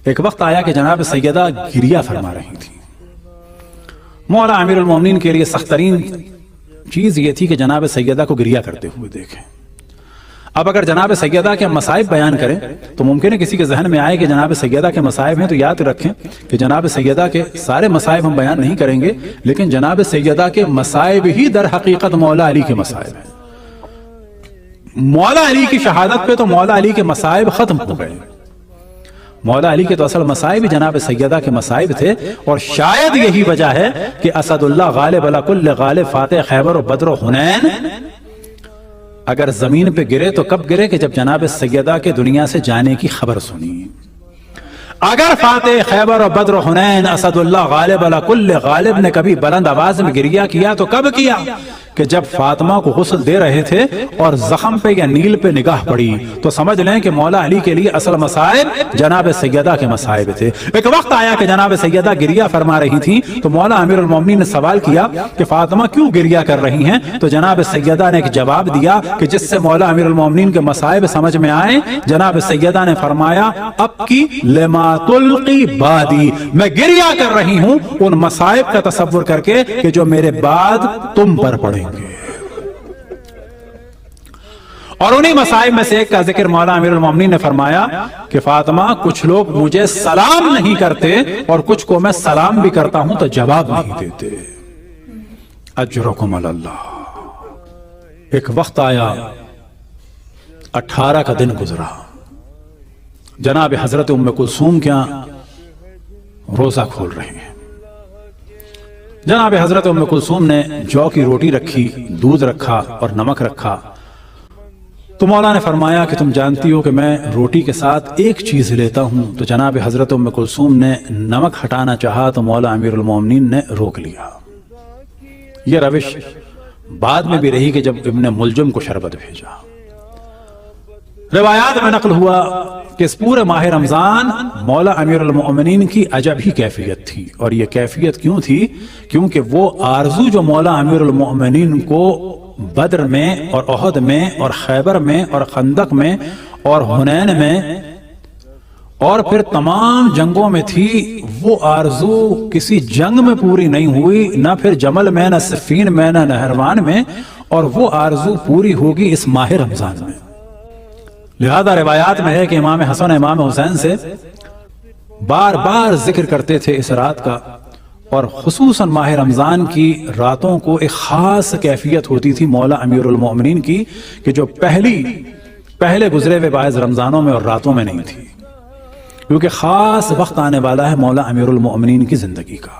ایک وقت آیا کہ جناب سیدہ گریہ فرما رہی تھی. مولا امیر المومنین کے لیے سخت ترین چیز یہ تھی کہ جناب سیدہ کو گریہ کرتے ہوئے دیکھیں. اب اگر جناب سیدہ کے مصائب بیان کریں تو ممکن ہے کسی کے ذہن میں آئے کہ جناب سیدہ کے مصائب ہیں، تو یاد رکھیں کہ جناب سیدہ کے سارے مصائب ہم بیان نہیں کریں گے، لیکن جناب سیدہ کے مصائب ہی در حقیقت مولا علی کے مصائب ہیں. مولا علی کی شہادت پہ تو مولا علی کے مصائب ختم ہو گئے. مولا علی کے تو اصل مصائب جناب سیدہ کے مصائب تھے، اور شاید یہی وجہ ہے کہ اسد اللہ غالب علی کل غالب فاتح خیبر و بدر و حنین اگر زمین پہ گرے تو کب گرے کہ جب جناب سیدہ کے دنیا سے جانے کی خبر سنی. اگر فاتح خیبر و بدر و حنین اسد اللہ غالب علی کل غالب نے کبھی بلند آواز میں گریہ کیا تو کب کیا؟ کہ جب فاطمہ کو غسل دے رہے تھے اور زخم پہ یا نیل پہ نگاہ پڑی تو سمجھ لیں کہ مولا علی کے لیے اصل مصائب جناب سیدہ کے مصائب تھے. ایک وقت آیا کہ جناب سیدہ گریہ فرما رہی تھی تو مولا امیر المومنین نے سوال کیا کہ فاطمہ کیوں گریہ کر رہی ہیں؟ تو جناب سیدہ نے ایک جواب دیا کہ جس سے مولا امیر المومنین کے مصائب سمجھ میں آئے. جناب سیدہ نے فرمایا اب کی لما تلقی بادی، میں گریہ کر رہی ہوں ان مصائب کا تصور کر کے کہ جو میرے بعد تم پر پڑیں گے. اور انہی مصائب میں سے ایک کا ذکر مولا امیر المومنین نے فرمایا کہ فاطمہ کچھ لوگ مجھے سلام نہیں کرتے اور کچھ کو میں سلام بھی کرتا ہوں تو جواب نہیں دیتے. اجرکم علی اللہ. ایک وقت آیا 18 کا دن گزرا، جناب حضرت ام کلثوم کیا روزہ کھول رہے ہیں. جناب حضرت ام کلثوم نے جو کی روٹی رکھی، دودھ رکھا اور نمک رکھا. تو مولا نے فرمایا کہ تم جانتی ہو کہ میں روٹی کے ساتھ ایک چیز لیتا ہوں. تو جناب حضرت ام کلثوم نے نمک ہٹانا چاہا تو مولا امیر المومنین نے روک لیا. یہ روش بعد میں بھی رہی کہ جب ابن ملجم کو شربت بھیجا. روایات میں نقل ہوا کہ اس پورے ماہ رمضان مولا امیر المؤمنین کی عجب ہی کیفیت تھی. اور یہ کیفیت کیوں تھی؟ کیونکہ وہ آرزو جو مولا امیر المؤمنین کو بدر میں اور احد میں اور خیبر میں اور خندق میں اور حنین میں اور پھر تمام جنگوں میں تھی، وہ آرزو کسی جنگ میں پوری نہیں ہوئی، نہ پھر جمل میں، نہ صفین میں، نہ نہروان میں، اور وہ آرزو پوری ہوگی اس ماہ رمضان میں. لہذا روایات میں ہے کہ امام حسن امام حسین سے بار بار ذکر کرتے تھے اس رات کا، اور خصوصاً ماہ رمضان کی راتوں کو ایک خاص کیفیت ہوتی تھی مولا امیر المؤمنین کی کہ جو پہلے گزرے ہوئے بعض رمضانوں میں اور راتوں میں نہیں تھی، کیونکہ خاص وقت آنے والا ہے مولا امیر المؤمنین کی زندگی کا.